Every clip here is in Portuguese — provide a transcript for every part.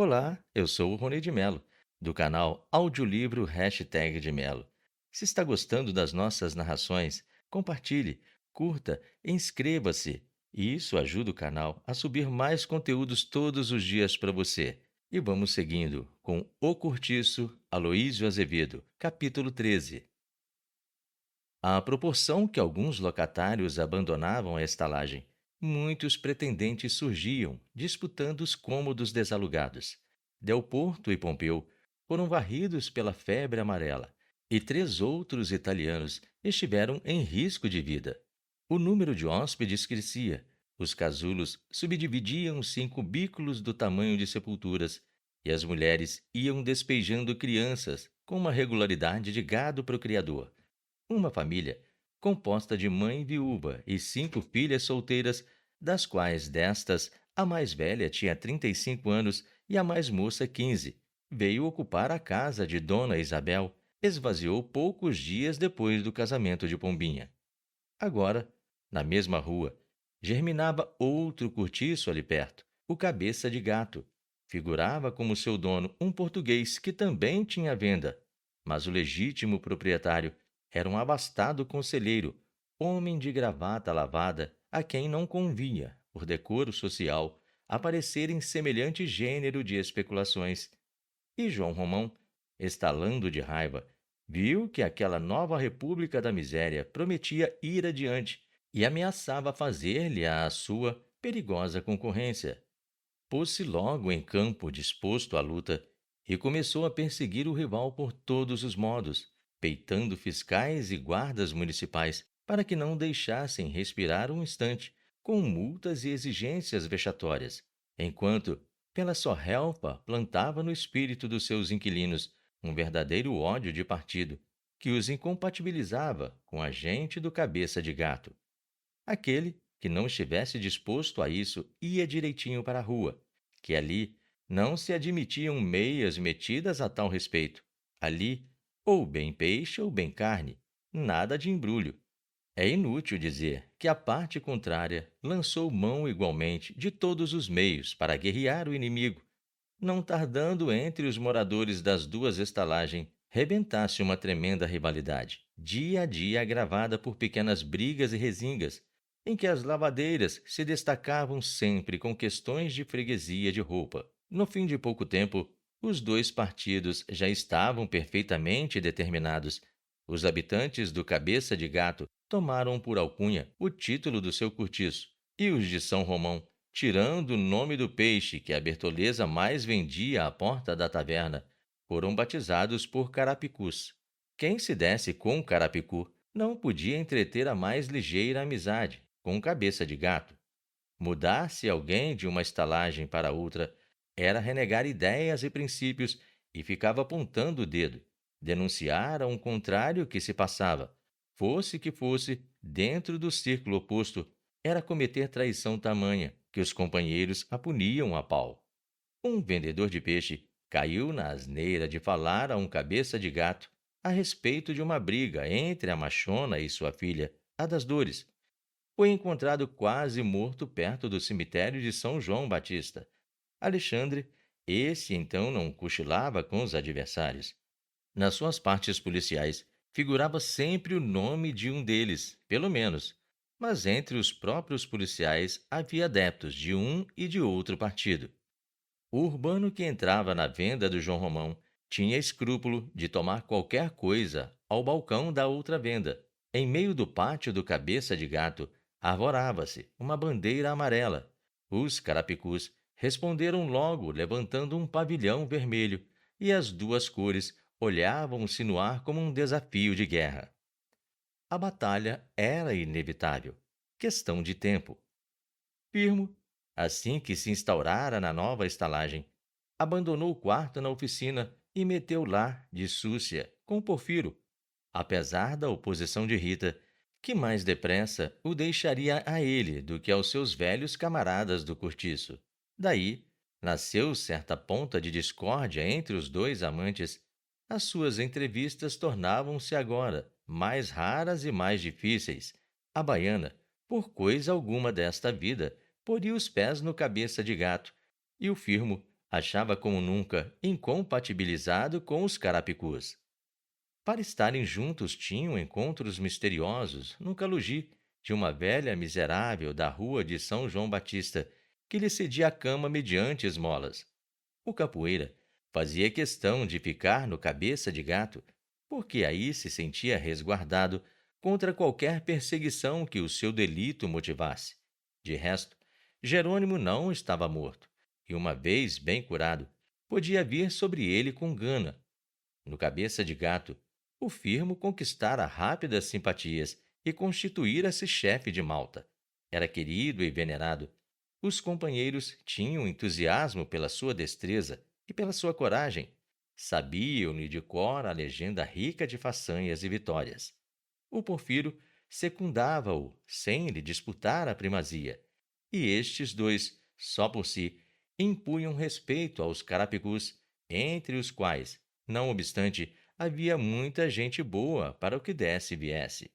Olá, eu sou o Rony de Melo, do canal Audiolivro Hashtag de Melo. Se está gostando das nossas narrações, compartilhe, curta e inscreva-se. Isso ajuda o canal a subir mais conteúdos todos os dias para você. E vamos seguindo com O Cortiço, Aloísio Azevedo, capítulo 13. À proporção que alguns locatários abandonavam a estalagem, muitos pretendentes surgiam, disputando os cômodos desalugados. Del Porto e Pompeu foram varridos pela febre amarela, e três outros italianos estiveram em risco de vida. O número de hóspedes crescia, os casulos subdividiam-se em cubículos do tamanho de sepulturas, e as mulheres iam despejando crianças com uma regularidade de gado procriador. Uma família composta de mãe viúva e cinco filhas solteiras, das quais destas a mais velha tinha 35 anos e a mais moça 15, veio ocupar a casa de Dona Isabel, esvaziou poucos dias depois do casamento de Pombinha. Agora, na mesma rua, germinava outro cortiço ali perto, o Cabeça de Gato. Figurava como seu dono um português que também tinha venda, mas o legítimo proprietário era um abastado conselheiro, homem de gravata lavada, a quem não convinha, por decoro social, aparecer em semelhante gênero de especulações. E João Romão, estalando de raiva, viu que aquela nova república da miséria prometia ir adiante e ameaçava fazer-lhe a sua perigosa concorrência. Pôs-se logo em campo disposto à luta e começou a perseguir o rival por todos os modos, peitando fiscais e guardas municipais para que não deixassem respirar um instante, com multas e exigências vexatórias, enquanto, pela sorrelpa, plantava no espírito dos seus inquilinos um verdadeiro ódio de partido, que os incompatibilizava com a gente do Cabeça de Gato. Aquele que não estivesse disposto a isso ia direitinho para a rua, que ali não se admitiam meias metidas a tal respeito. Ali, ou bem peixe ou bem carne, nada de embrulho. É inútil dizer que a parte contrária lançou mão igualmente de todos os meios para guerrear o inimigo, não tardando entre os moradores das duas estalagens rebentasse uma tremenda rivalidade, dia a dia agravada por pequenas brigas e resingas, em que as lavadeiras se destacavam sempre com questões de freguesia de roupa. No fim de pouco tempo, os dois partidos já estavam perfeitamente determinados. Os habitantes do Cabeça de Gato tomaram por alcunha o título do seu cortiço, e os de São Romão, tirando o nome do peixe que a Bertoleza mais vendia à porta da taverna, foram batizados por carapicus. Quem se desse com carapicu não podia entreter a mais ligeira amizade com Cabeça de Gato. Mudar-se alguém de uma estalagem para outra era renegar ideias e princípios e ficava apontando o dedo, denunciar a um contrário que se passava, fosse que fosse, dentro do círculo oposto, era cometer traição tamanha que os companheiros a puniam a pau. Um vendedor de peixe caiu na asneira de falar a um Cabeça de Gato a respeito de uma briga entre a machona e sua filha, a das dores. Foi encontrado quase morto perto do cemitério de São João Batista. Alexandre, esse então não cochilava com os adversários. Nas suas partes policiais, figurava sempre o nome de um deles, pelo menos, mas entre os próprios policiais havia adeptos de um e de outro partido. O urbano que entrava na venda do João Romão tinha escrúpulo de tomar qualquer coisa ao balcão da outra venda. Em meio do pátio do Cabeça de Gato, arvorava-se uma bandeira amarela. Os carapicus responderam logo levantando um pavilhão vermelho, e as duas cores olhavam-se no ar como um desafio de guerra. A batalha era inevitável, questão de tempo. Firmo, assim que se instaurara na nova estalagem, abandonou o quarto na oficina e meteu lá de súcia com Porfiro, apesar da oposição de Rita, que mais depressa o deixaria a ele do que aos seus velhos camaradas do cortiço. Daí nasceu certa ponta de discórdia entre os dois amantes. As suas entrevistas tornavam-se agora mais raras e mais difíceis. A baiana, por coisa alguma desta vida, poria os pés no Cabeça de Gato, e o Firmo achava como nunca incompatibilizado com os carapicus. Para estarem juntos tinham encontros misteriosos no Calugi de uma velha miserável da rua de São João Batista, que lhe cedia a cama mediante esmolas. O capoeira fazia questão de ficar no cabeça de gato, porque aí se sentia resguardado contra qualquer perseguição que o seu delito motivasse. De resto, Jerônimo não estava morto, e uma vez bem curado, podia vir sobre ele com gana. No cabeça de gato, o firmo conquistara rápidas simpatias e constituíra-se chefe de Malta. Era querido e venerado. Os companheiros tinham entusiasmo pela sua destreza e pela sua coragem. Sabiam-lhe de cor a legenda rica de façanhas e vitórias. O Porfiro secundava-o sem lhe disputar a primazia. E estes dois, só por si, impunham respeito aos carapicus, entre os quais, não obstante, havia muita gente boa para o que desse e viesse.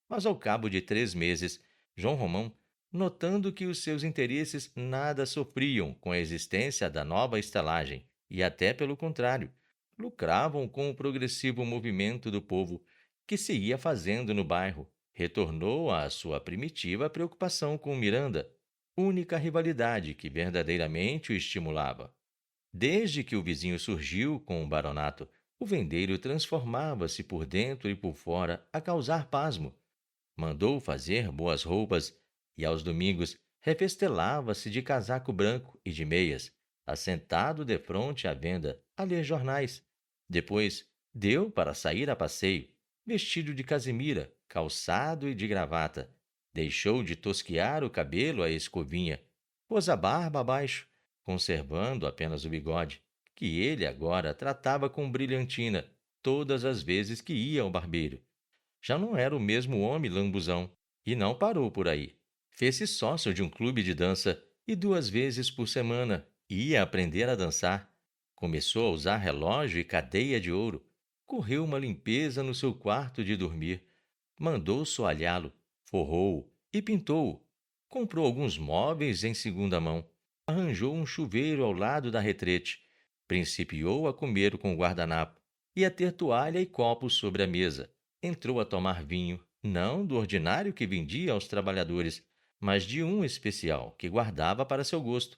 Mas ao cabo de 3 meses, João Romão, notando que os seus interesses nada sofriam com a existência da nova estalagem, e até pelo contrário, lucravam com o progressivo movimento do povo que se ia fazendo no bairro, retornou à sua primitiva preocupação com Miranda, única rivalidade que verdadeiramente o estimulava. Desde que o vizinho surgiu com o baronato, o vendeiro transformava-se por dentro e por fora a causar pasmo. Mandou fazer boas roupas e aos domingos refestelava-se de casaco branco e de meias, assentado defronte à venda, a ler jornais. Depois deu para sair a passeio, vestido de casimira, calçado e de gravata. Deixou de tosquiar o cabelo à escovinha, pôs a barba abaixo, conservando apenas o bigode, que ele agora tratava com brilhantina todas as vezes que ia ao barbeiro. Já não era o mesmo homem lambuzão, e não parou por aí. Fez-se sócio de um clube de dança e 2 vezes por semana ia aprender a dançar. Começou a usar relógio e cadeia de ouro. Correu uma limpeza no seu quarto de dormir. Mandou soalhá-lo, forrou-o e pintou-o. Comprou alguns móveis em segunda mão. Arranjou um chuveiro ao lado da retrete. Principiou a comer com guardanapo e a ter toalha e copos sobre a mesa. Entrou a tomar vinho, não do ordinário que vendia aos trabalhadores, mas de um especial que guardava para seu gosto.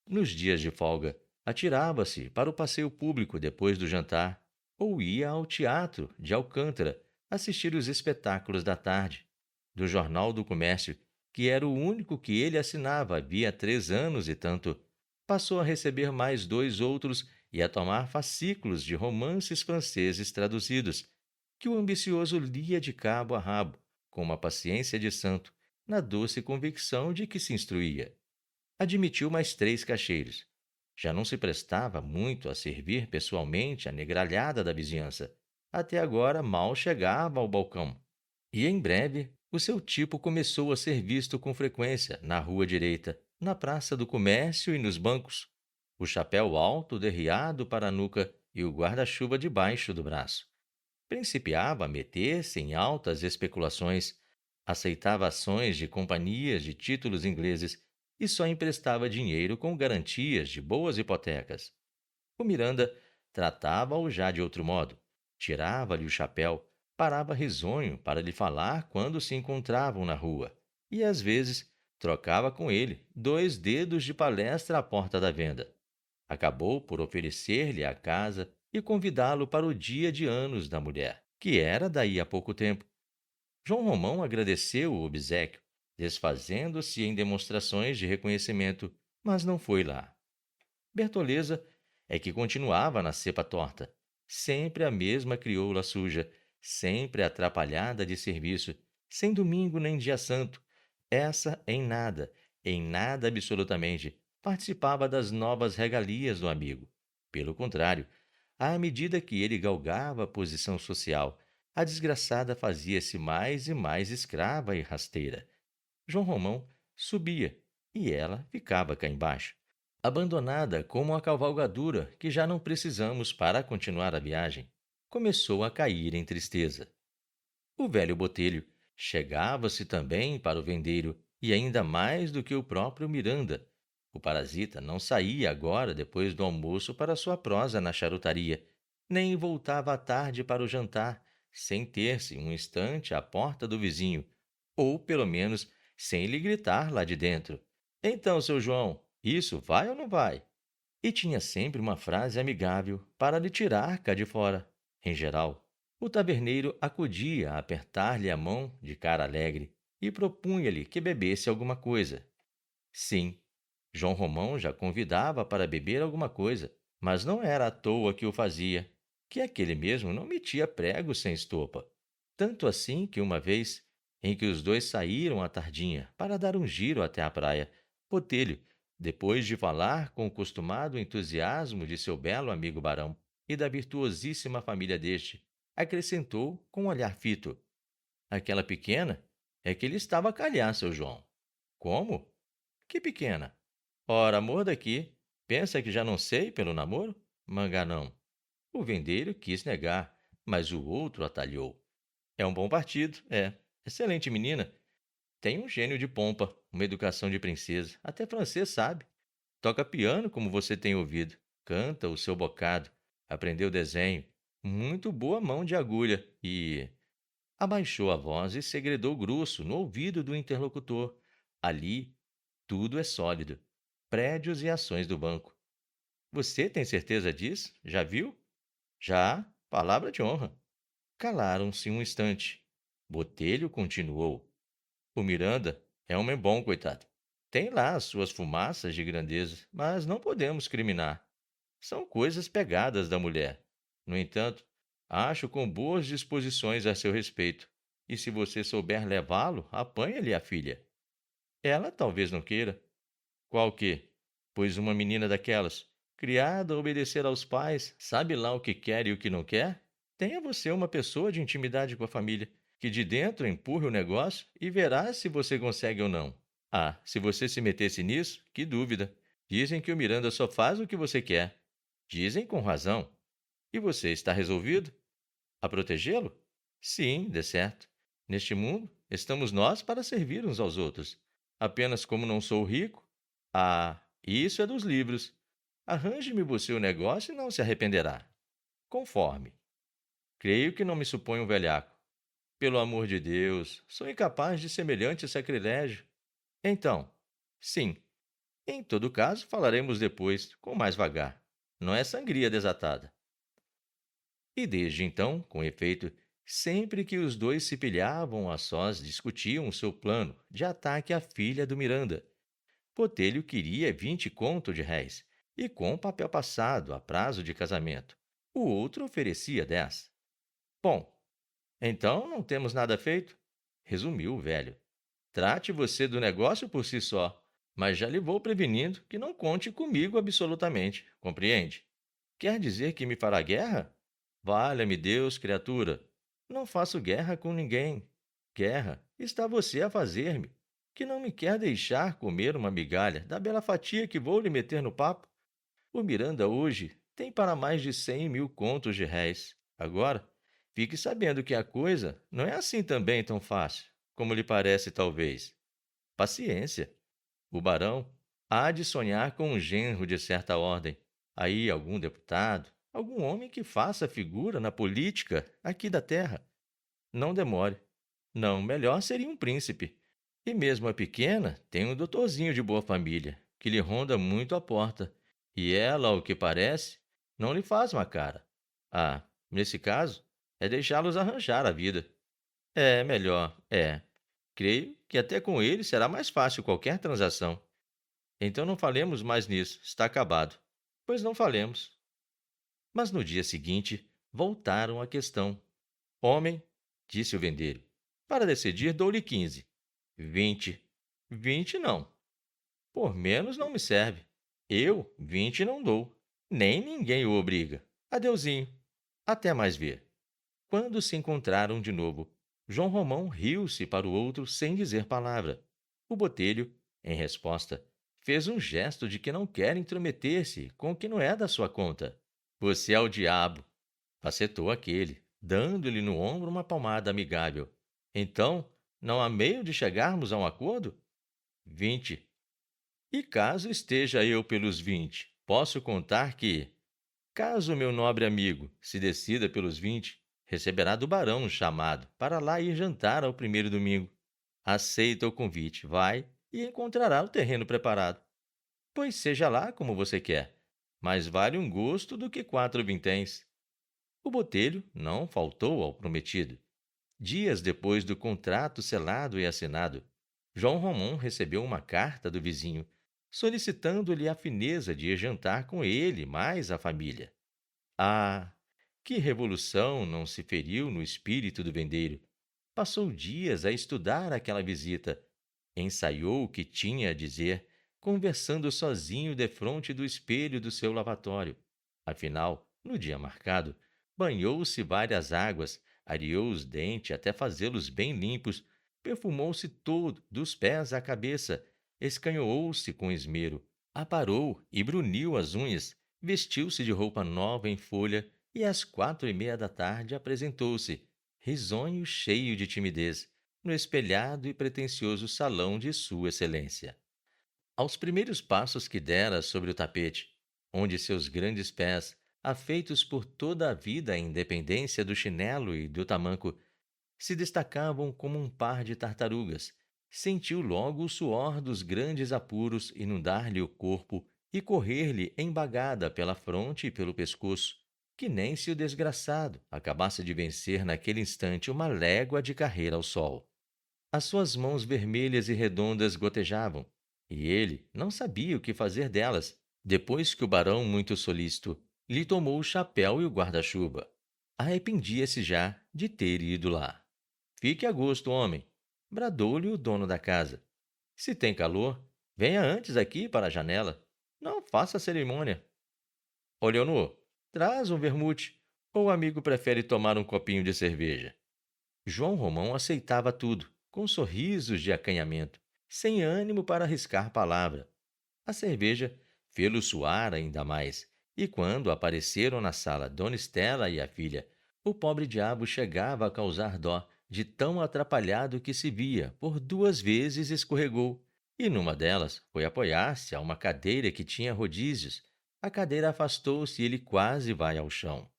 Nos dias de folga, atirava-se para o passeio público depois do jantar ou ia ao teatro de Alcântara assistir os espetáculos da tarde. Do Jornal do Comércio, que era o único que ele assinava havia 3 anos e tanto, passou a receber mais 2 outros e a tomar fascículos de romances franceses traduzidos, que o ambicioso lia de cabo a rabo, com uma paciência de santo, na doce convicção de que se instruía. Admitiu mais 3 caixeiros. Já não se prestava muito a servir pessoalmente a negralhada da vizinhança. Até agora mal chegava ao balcão. E em breve o seu tipo começou a ser visto com frequência na rua direita, na praça do comércio e nos bancos. O chapéu alto derriado para a nuca e o guarda-chuva debaixo do braço. Principiava a meter-se em altas especulações, aceitava ações de companhias de títulos ingleses e só emprestava dinheiro com garantias de boas hipotecas. O Miranda tratava-o já de outro modo. Tirava-lhe o chapéu, parava risonho para lhe falar quando se encontravam na rua, e às vezes trocava com ele 2 dedos de palestra à porta da venda. Acabou por oferecer-lhe a casa e convidá-lo para o dia de anos da mulher, que era daí a pouco tempo. João Romão agradeceu o obséquio, desfazendo-se em demonstrações de reconhecimento, mas não foi lá. Bertoleza é que continuava na cepa torta, sempre a mesma crioula suja, sempre atrapalhada de serviço, sem domingo nem dia santo. Essa em nada absolutamente, participava das novas regalias do amigo. Pelo contrário, à medida que ele galgava a posição social, a desgraçada fazia-se mais e mais escrava e rasteira. João Romão subia e ela ficava cá embaixo, abandonada como a cavalgadura que já não precisamos para continuar a viagem. Começou a cair em tristeza. O velho Botelho chegava-se também para o vendeiro, e ainda mais do que o próprio Miranda. O parasita não saía agora depois do almoço para sua prosa na charutaria, nem voltava à tarde para o jantar, sem ter-se um instante à porta do vizinho, ou pelo menos sem lhe gritar lá de dentro: Então, seu João, isso vai ou não vai? E tinha sempre uma frase amigável para lhe tirar cá de fora. Em geral, o taberneiro acudia a apertar-lhe a mão de cara alegre e propunha-lhe que bebesse alguma coisa. Sim, João Romão já convidava para beber alguma coisa, mas não era à toa que o fazia, que aquele mesmo não metia prego sem estopa. Tanto assim que uma vez, em que os dois saíram à tardinha para dar um giro até a praia, Botelho, depois de falar com o costumado entusiasmo de seu belo amigo Barão e da virtuosíssima família deste, acrescentou com um olhar fito: Aquela pequena é que ele estava a calhar, seu João. Como? Que pequena? Ora, amor daqui, pensa que já não sei pelo namoro? Manganão. O vendeiro quis negar, mas o outro atalhou. É um bom partido, é. Excelente menina. Tem um gênio de pompa, uma educação de princesa. Até francês sabe. Toca piano, como você tem ouvido. Canta o seu bocado. Aprendeu desenho. Muito boa mão de agulha. E abaixou a voz e segredou grosso no ouvido do interlocutor. Ali, tudo é sólido. Prédios e ações do banco. Você tem certeza disso? Já viu? Já, palavra de honra. Calaram-se um instante. Botelho continuou. O Miranda é homem bom, coitado. Tem lá as suas fumaças de grandeza, mas não podemos criminar. São coisas pegadas da mulher. No entanto, acho com boas disposições a seu respeito. E se você souber levá-lo, apanha-lhe a filha. Ela talvez não queira. Qual que? Pois uma menina daquelas, criada a obedecer aos pais, sabe lá o que quer e o que não quer? Tenha você uma pessoa de intimidade com a família, que de dentro empurre o negócio e verá se você consegue ou não. Ah, se você se metesse nisso, que dúvida. Dizem que o Miranda só faz o que você quer. Dizem com razão. E você está resolvido a protegê-lo? Sim, de certo. Neste mundo, estamos nós para servir uns aos outros. Apenas como não sou rico. Ah, isso é dos livros. Arranje-me você o negócio e não se arrependerá. Conforme. Creio que não me supõe um velhaco. Pelo amor de Deus, sou incapaz de semelhante sacrilégio. Então, sim. Em todo caso, falaremos depois, com mais vagar. Não é sangria desatada. E desde então, com efeito, sempre que os dois se pilhavam a sós, discutiam o seu plano de ataque à filha do Miranda. Botelho queria 20 conto de réis, e com papel passado a prazo de casamento. O outro oferecia 10. Bom, então não temos nada feito? Resumiu o velho. Trate você do negócio por si só, mas já lhe vou prevenindo que não conte comigo absolutamente, compreende? Quer dizer que me fará guerra? Valha-me Deus, criatura. Não faço guerra com ninguém. Guerra está você a fazer-me, que não me quer deixar comer uma migalha da bela fatia que vou lhe meter no papo. O Miranda hoje tem para mais de 100.000 contos de réis. Agora, fique sabendo que a coisa não é assim também tão fácil, como lhe parece talvez. Paciência. O barão há de sonhar com um genro de certa ordem. Aí algum deputado, algum homem que faça figura na política aqui da terra. Não demore. Não, melhor seria um príncipe. E mesmo a pequena tem um doutorzinho de boa família, que lhe ronda muito a porta. E ela, ao que parece, não lhe faz uma cara. Ah, nesse caso, é deixá-los arranjar a vida. É melhor, é. Creio que até com ele será mais fácil qualquer transação. Então não falemos mais nisso, está acabado. Pois não falemos. Mas no dia seguinte, voltaram à questão. Homem, disse o vendeiro, para decidir dou-lhe 15. 20. 20 não. Por menos não me serve. Eu 20 não dou. Nem ninguém o obriga. Adeuzinho. Até mais ver. Quando se encontraram de novo, João Romão riu-se para o outro sem dizer palavra. O Botelho, em resposta, fez um gesto de que não quer intrometer-se com o que não é da sua conta. Você é o diabo, facetou aquele, dando-lhe no ombro uma palmada amigável. Então, não há meio de chegarmos a um acordo? 20. E caso esteja eu pelos 20, posso contar que, caso meu nobre amigo se decida pelos 20, receberá do barão um chamado para lá ir jantar ao primeiro domingo. Aceita o convite, vai e encontrará o terreno preparado. Pois seja lá como você quer. Mais vale um gosto do que 4 vinténs. O botelho não faltou ao prometido. Dias depois do contrato selado e assinado, João Romão recebeu uma carta do vizinho, solicitando-lhe a fineza de ir jantar com ele mais a família. Ah, que revolução não se feriu no espírito do vendeiro! Passou dias a estudar aquela visita. Ensaiou o que tinha a dizer, conversando sozinho defronte do espelho do seu lavatório. Afinal, no dia marcado, banhou-se várias águas, areou os dentes até fazê-los bem limpos, perfumou-se todo, dos pés à cabeça, escanhoou-se com esmero, aparou e bruniu as unhas, vestiu-se de roupa nova em folha e às 4h30 da tarde apresentou-se, risonho cheio de timidez, no espelhado e pretensioso salão de Sua Excelência. Aos primeiros passos que dera sobre o tapete, onde seus grandes pés, afeitos por toda a vida à independência do chinelo e do tamanco, se destacavam como um par de tartarugas, sentiu logo o suor dos grandes apuros inundar-lhe o corpo e correr-lhe embagada pela fronte e pelo pescoço, que nem se o desgraçado acabasse de vencer naquele instante uma légua de carreira ao sol. As suas mãos vermelhas e redondas gotejavam, e ele não sabia o que fazer delas, depois que o barão, muito solícito, lhe tomou o chapéu e o guarda-chuva. Arrependia-se já de ter ido lá. Fique a gosto, homem, bradou-lhe o dono da casa. Se tem calor, venha antes aqui para a janela. Não faça cerimônia. Ô, Leonor, traz um vermute, ou o amigo prefere tomar um copinho de cerveja? João Romão aceitava tudo, com sorrisos de acanhamento, sem ânimo para arriscar palavra. A cerveja fê-lo suar ainda mais, e quando apareceram na sala Dona Estela e a filha, o pobre diabo chegava a causar dó, de tão atrapalhado que se via, por 2 vezes escorregou, e numa delas foi apoiar-se a uma cadeira que tinha rodízios. A cadeira afastou-se e ele quase vai ao chão.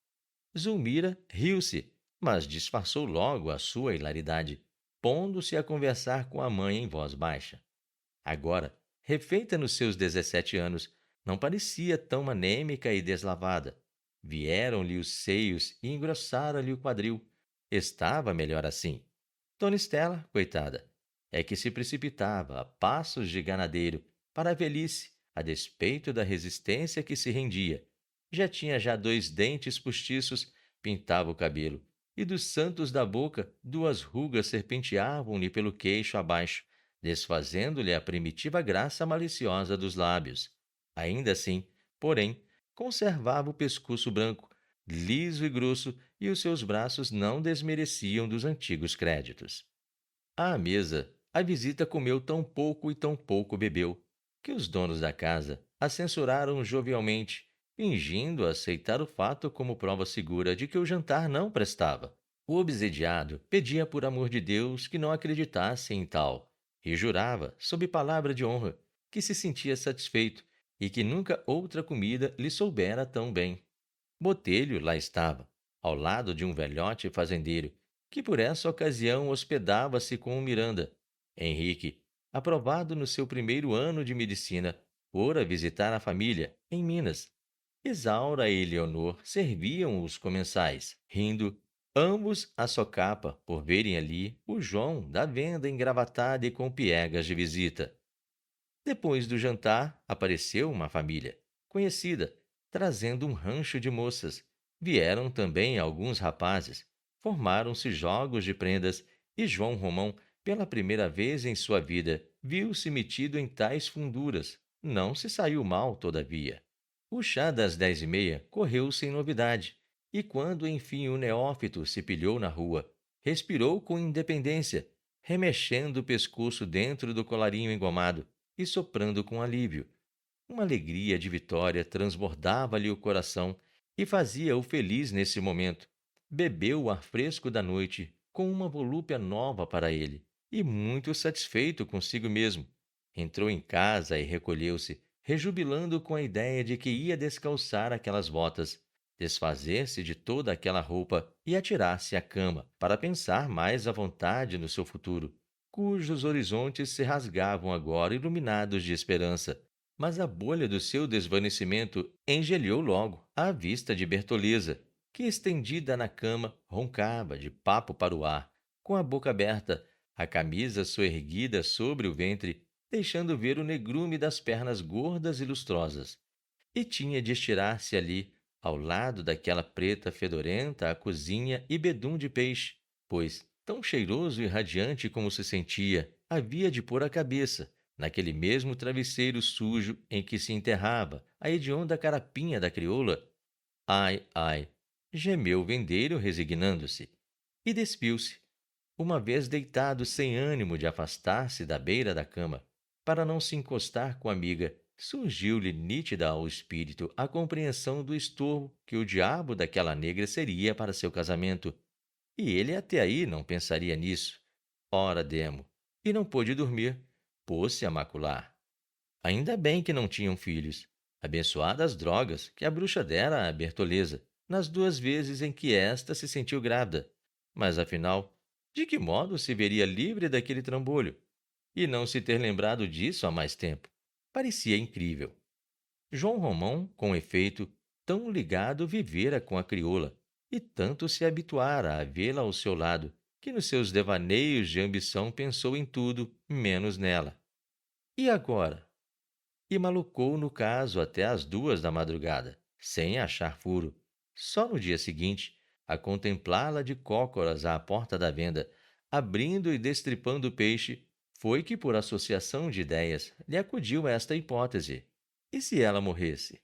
Zulmira riu-se, mas disfarçou logo a sua hilaridade, pondo-se a conversar com a mãe em voz baixa. Agora, refeita nos seus 17 anos, não parecia tão anêmica e deslavada. Vieram-lhe os seios e engrossaram-lhe o quadril. Estava melhor assim. Dona Estela, coitada, é que se precipitava a passos de ganadeiro para a velhice, a despeito da resistência que se rendia. Já tinha 2 dentes postiços, pintava o cabelo, e dos santos da boca 2 rugas serpenteavam-lhe pelo queixo abaixo, desfazendo-lhe a primitiva graça maliciosa dos lábios. Ainda assim, porém, conservava o pescoço branco, liso e grosso, e os seus braços não desmereciam dos antigos créditos. À mesa, a visita comeu tão pouco e tão pouco bebeu, que os donos da casa a censuraram jovialmente, fingindo aceitar o fato como prova segura de que o jantar não prestava. O obsediado pedia por amor de Deus que não acreditasse em tal, e jurava, sob palavra de honra, que se sentia satisfeito e que nunca outra comida lhe soubera tão bem. Botelho lá estava, ao lado de um velhote fazendeiro, que por essa ocasião hospedava-se com o Miranda. Henrique, aprovado no seu primeiro ano de medicina, fora visitar a família, em Minas. Isaura e Leonor serviam os comensais, rindo, ambos à socapa, por verem ali o João da venda engravatada e com piegas de visita. Depois do jantar, apareceu uma família, conhecida, trazendo um rancho de moças. Vieram também alguns rapazes. Formaram-se jogos de prendas e João Romão, pela primeira vez em sua vida, viu-se metido em tais funduras. Não se saiu mal, todavia. O chá das 10h30 correu sem novidade, e quando enfim o neófito se pilhou na rua, respirou com independência, remexendo o pescoço dentro do colarinho engomado e soprando com alívio. Uma alegria de vitória transbordava-lhe o coração e fazia-o feliz nesse momento. Bebeu o ar fresco da noite com uma volúpia nova para ele e muito satisfeito consigo mesmo. Entrou em casa e recolheu-se, rejubilando com a ideia de que ia descalçar aquelas botas, desfazer-se de toda aquela roupa e atirar-se à cama para pensar mais à vontade no seu futuro, cujos horizontes se rasgavam agora iluminados de esperança. Mas a bolha do seu desvanecimento engelhou logo à vista de Bertoleza, que, estendida na cama, roncava de papo para o ar, com a boca aberta, a camisa soerguida sobre o ventre, deixando ver o negrume das pernas gordas e lustrosas. E tinha de estirar-se ali, ao lado daquela preta fedorenta, a cozinha e bedum de peixe, pois, tão cheiroso e radiante como se sentia, havia de pôr a cabeça naquele mesmo travesseiro sujo em que se enterrava a hedionda carapinha da crioula. Ai, ai! Gemeu o vendeiro, resignando-se, e despiu-se, uma vez deitado sem ânimo de afastar-se da beira da cama, para não se encostar com a amiga, surgiu-lhe nítida ao espírito a compreensão do estorvo que o diabo daquela negra seria para seu casamento. E ele até aí não pensaria nisso. Ora demo! E não pôde dormir. Pôs-se a macular. Ainda bem que não tinham filhos. Abençoadas drogas que a bruxa dera à Bertoleza, nas 2 vezes em que esta se sentiu grávida. Mas, afinal, de que modo se veria livre daquele trambolho? E não se ter lembrado disso há mais tempo. Parecia incrível. João Romão, com efeito, tão ligado vivera com a crioula, e tanto se habituara a vê-la ao seu lado, que nos seus devaneios de ambição pensou em tudo, menos nela. E agora? E malucou no caso até às 2 da madrugada, sem achar furo. Só no dia seguinte, a contemplá-la de cócoras à porta da venda, abrindo e destripando o peixe, foi que, por associação de ideias, lhe acudiu esta hipótese. E se ela morresse?